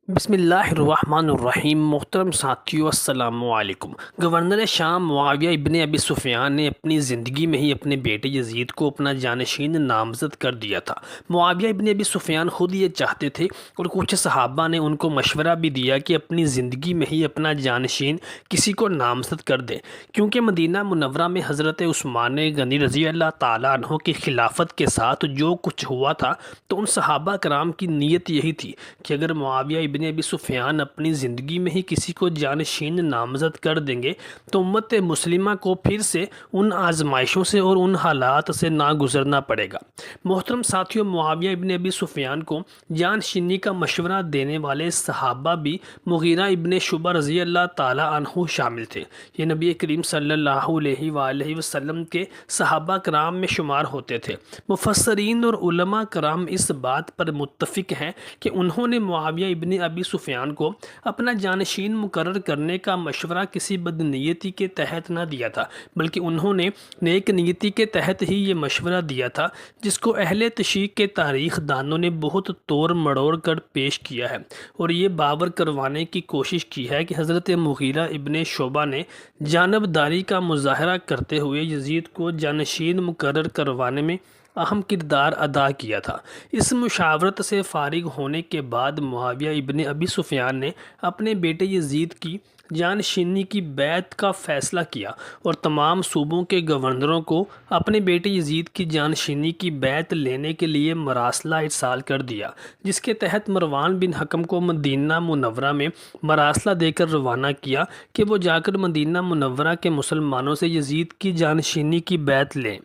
بسم اللہ الرحمن الرحیم۔ محترم ساتھیو، السلام علیکم۔ گورنر شام معاویہ ابن ابی سفیان نے اپنی زندگی میں ہی اپنے بیٹے یزید کو اپنا جانشین نامزد کر دیا تھا۔ معاویہ ابن ابی سفیان خود یہ چاہتے تھے اور کچھ صحابہ نے ان کو مشورہ بھی دیا کہ اپنی زندگی میں ہی اپنا جانشین کسی کو نامزد کر دیں، کیونکہ مدینہ منورہ میں حضرت عثمان غنی رضی اللہ تعالیٰ عنہ کی خلافت کے ساتھ جو کچھ ہوا تھا تو ان صحابہ کرام کی نیت یہی تھی کہ اگر معاویہ ابن ابی سفیان اپنی زندگی میں ہی کسی کو جانشین نامزد کر دیں گے تو امت مسلمہ کو پھر سے ان آزمائشوں سے اور ان حالات سے نہ گزرنا پڑے گا۔ محترم ساتھیوں، معاویہ ابن ابی سفیان کو جانشینی کا مشورہ دینے والے صحابہ بھی مغیرہ ابن شعبہ رضی اللہ تعالیٰ عنہ شامل تھے۔ یہ نبی کریم صلی اللہ علیہ وآلہ وسلم کے صحابہ کرام میں شمار ہوتے تھے۔ مفسرین اور علماء کرام اس بات پر متفق ہیں کہ انہوں نے معاویہ ابن ابی سفیان کو اپنا جانشین مقرر کرنے کا مشورہ کسی بدنیتی کے تحت نہ دیا تھا، بلکہ انہوں نے نیک نیتی کے تحت ہی یہ مشورہ دیا تھا، جس کو اہل تشیع کے تاریخ دانوں نے بہت توڑ مڑوڑ کر پیش کیا ہے اور یہ باور کروانے کی کوشش کی ہے کہ حضرت مغیرہ ابن شعبہ نے جانبداری کا مظاہرہ کرتے ہوئے یزید کو جانشین مقرر کروانے میں اہم کردار ادا کیا تھا۔ اس مشاورت سے فارغ ہونے کے بعد معاویہ ابن ابی سفیان نے اپنے بیٹے یزید کی جانشینی کی بیعت کا فیصلہ کیا اور تمام صوبوں کے گورنروں کو اپنے بیٹے یزید کی جانشینی کی بیعت لینے کے لیے مراسلہ ارسال کر دیا، جس کے تحت مروان بن حکم کو مدینہ منورہ میں مراسلہ دے کر روانہ کیا کہ وہ جا کر مدینہ منورہ کے مسلمانوں سے یزید کی جانشینی کی بیعت لیں۔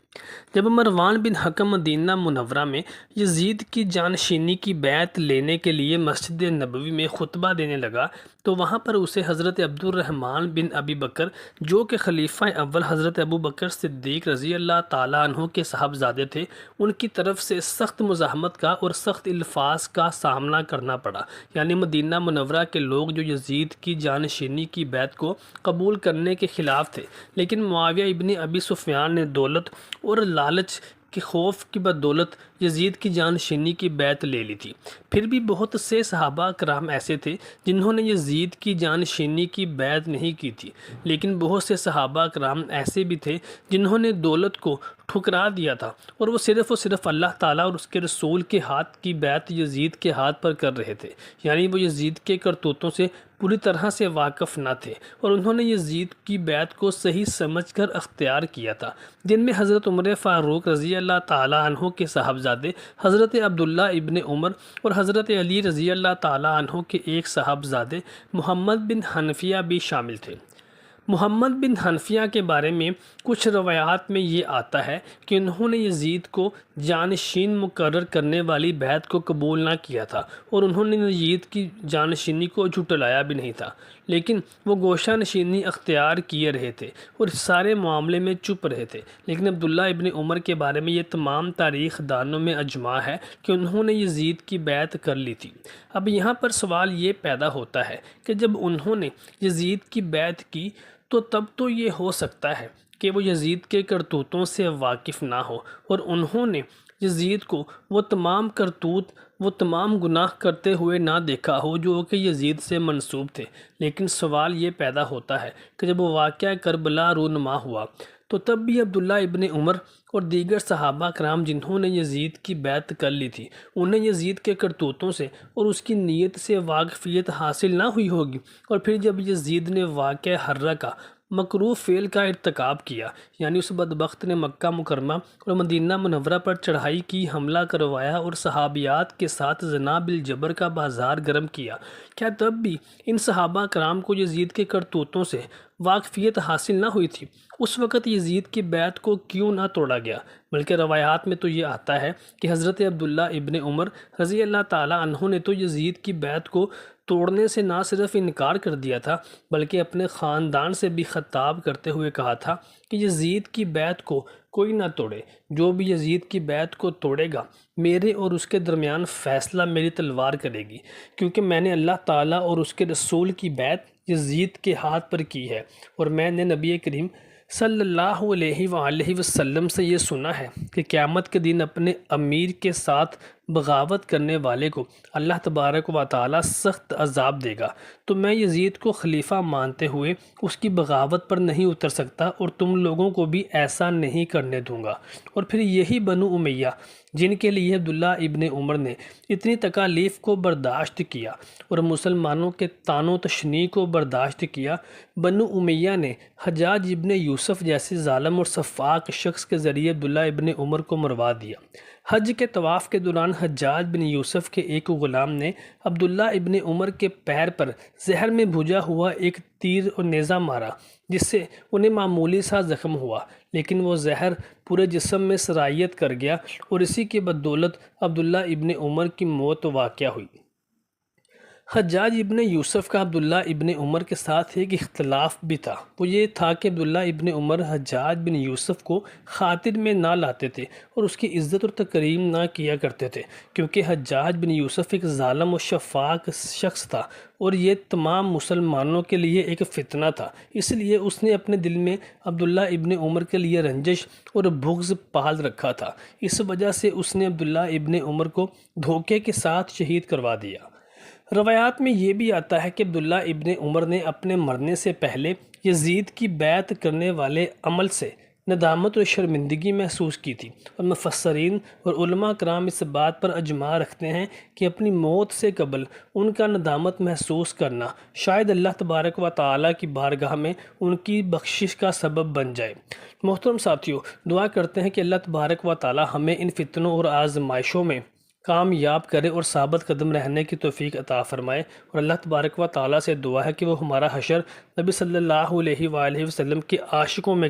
جب مروان بن حکم مدینہ منورہ میں یزید کی جانشینی کی بیعت لینے کے لیے مسجد نبوی میں خطبہ دینے لگا تو وہاں پر اسے حضرت عبد الرحمن بن ابی بکر، جو کہ خلیفہ اول حضرت ابو بکر صدیق رضی اللہ تعالیٰ عنہ کے صاحبزادے تھے، ان کی طرف سے سخت مزاحمت کا اور سخت الفاظ کا سامنا کرنا پڑا۔ یعنی مدینہ منورہ کے لوگ جو یزید کی جانشینی کی بیعت کو قبول کرنے کے خلاف تھے، لیکن معاویہ ابن ابی سفیان نے دولت اور لالچ کے خوف کی بدولت یزید کی جانشینی کی بیعت لے لی تھی۔ پھر بھی بہت سے صحابہ کرام ایسے تھے جنہوں نے یزید کی جانشینی کی بیعت نہیں کی تھی، لیکن بہت سے صحابہ کرام ایسے بھی تھے جنہوں نے دولت کو ٹھکرا دیا تھا اور وہ صرف اللہ تعالیٰ اور اس کے رسول کے ہاتھ کی بیعت یزید کے ہاتھ پر کر رہے تھے۔ یعنی وہ یزید کے کرتوتوں سے پوری طرح سے واقف نہ تھے اور انہوں نے یزید کی بیعت کو صحیح سمجھ کر اختیار کیا تھا، جن میں حضرت عمر فاروق رضی اللہ تعالیٰ عنہ کے صاحبزادے حضرت عبداللہ ابن عمر اور حضرت علی رضی اللہ تعالیٰ عنہ کے ایک صاحبزادے محمد بن حنفیہ بھی شامل تھے۔ محمد بن حنفیہ کے بارے میں کچھ روایات میں یہ آتا ہے کہ انہوں نے یزید کو جانشین مقرر کرنے والی بیعت کو قبول نہ کیا تھا اور انہوں نے یزید کی جانشینی کو جھٹلایا بھی نہیں تھا، لیکن وہ گوشہ نشینی اختیار کیے رہے تھے اور اس سارے معاملے میں چپ رہے تھے۔ لیکن عبداللہ ابن عمر کے بارے میں یہ تمام تاریخ دانوں میں اجماع ہے کہ انہوں نے یزید کی بیعت کر لی تھی۔ اب یہاں پر سوال یہ پیدا ہوتا ہے کہ جب انہوں نے یزید کی بیعت کی تو تب تو یہ ہو سکتا ہے کہ وہ یزید کے کرتوتوں سے واقف نہ ہو اور انہوں نے یزید کو وہ تمام گناہ کرتے ہوئے نہ دیکھا ہو جو کہ یزید سے منسوب تھے۔ لیکن سوال یہ پیدا ہوتا ہے کہ جب وہ واقعہ کربلا رونما ہوا تو تب بھی عبداللہ ابن عمر اور دیگر صحابہ کرام جنہوں نے یزید کی بیعت کر لی تھی، انہیں یزید کے کرتوتوں سے اور اس کی نیت سے واقفیت حاصل نہ ہوئی ہوگی، اور پھر جب یزید نے واقعہ حرہ کا مکروہ فعل کا ارتکاب کیا، یعنی اس بدبخت نے مکہ مکرمہ اور مدینہ منورہ پر چڑھائی کی، حملہ کروایا اور صحابیات کے ساتھ زنا بالجبر کا بازار گرم کیا، کیا تب بھی ان صحابہ کرام کو یزید کے کرتوتوں سے واقفیت حاصل نہ ہوئی تھی؟ اس وقت یزید کی بیعت کو کیوں نہ توڑا گیا؟ بلکہ روایات میں تو یہ آتا ہے کہ حضرت عبداللہ ابن عمر رضی اللہ تعالیٰ عنہ نے تو یزید کی بیعت کو توڑنے سے نہ صرف انکار کر دیا تھا، بلکہ اپنے خاندان سے بھی خطاب کرتے ہوئے کہا تھا کہ یزید کی بیعت کو کوئی نہ توڑے، جو بھی یزید کی بیعت کو توڑے گا میرے اور اس کے درمیان فیصلہ میری تلوار کرے گی، کیونکہ میں نے اللہ تعالیٰ اور اس کے رسول کی بیعت یزید کے ہاتھ پر کی ہے، اور میں نے نبی کریم صلی اللہ علیہ وآلہ وسلم سے یہ سنا ہے کہ قیامت کے دن اپنے امیر کے ساتھ بغاوت کرنے والے کو اللہ تبارک و تعالی سخت عذاب دے گا۔ تو میں یزید کو خلیفہ مانتے ہوئے اس کی بغاوت پر نہیں اتر سکتا اور تم لوگوں کو بھی ایسا نہیں کرنے دوں گا۔ اور پھر یہی بنو امیہ جن کے لیے عبداللہ ابن عمر نے اتنی تکالیف کو برداشت کیا اور مسلمانوں کے طعن و تشنیع کو برداشت کیا، بنو امیہ نے حجاج ابن یوسف جیسے ظالم اور سفاک شخص کے ذریعے عبداللہ ابن عمر کو مروا دیا۔ حج کے طواف کے دوران حجاج بن یوسف کے ایک غلام نے عبداللہ ابن عمر کے پیر پر زہر میں بھجا ہوا ایک تیر اور نیزہ مارا، جس سے انہیں معمولی سا زخم ہوا، لیکن وہ زہر پورے جسم میں سرایت کر گیا اور اسی کی بدولت عبداللہ ابن عمر کی موت واقع ہوئی۔ حجاج ابن یوسف کا عبداللہ ابن عمر کے ساتھ ایک اختلاف بھی تھا، وہ یہ تھا کہ عبداللہ ابن عمر حجاج بن یوسف کو خاطر میں نہ لاتے تھے اور اس کی عزت اور تکریم نہ کیا کرتے تھے، کیونکہ حجاج بن یوسف ایک ظالم و شفاق شخص تھا اور یہ تمام مسلمانوں کے لیے ایک فتنہ تھا۔ اس لیے اس نے اپنے دل میں عبداللہ ابن عمر کے لیے رنجش اور بغض پال رکھا تھا۔ اس وجہ سے اس نے عبداللہ ابن عمر کو دھوکے کے ساتھ شہید کروا دیا۔ روایات میں یہ بھی آتا ہے کہ عبداللہ ابن عمر نے اپنے مرنے سے پہلے یزید کی بیعت کرنے والے عمل سے ندامت اور شرمندگی محسوس کی تھی، اور مفسرین اور علماء کرام اس بات پر اجماع رکھتے ہیں کہ اپنی موت سے قبل ان کا ندامت محسوس کرنا شاید اللہ تبارک و تعالیٰ کی بارگاہ میں ان کی بخشش کا سبب بن جائے۔ محترم ساتھیو، دعا کرتے ہیں کہ اللہ تبارک و تعالیٰ ہمیں ان فتنوں اور آزمائشوں میں کامیاب کرے اور ثابت قدم رہنے کی توفیق عطا فرمائے، اور اللہ تبارک و تعالیٰ سے دعا ہے کہ وہ ہمارا حشر نبی صلی اللہ علیہ وآلہ وسلم کے عاشقوں میں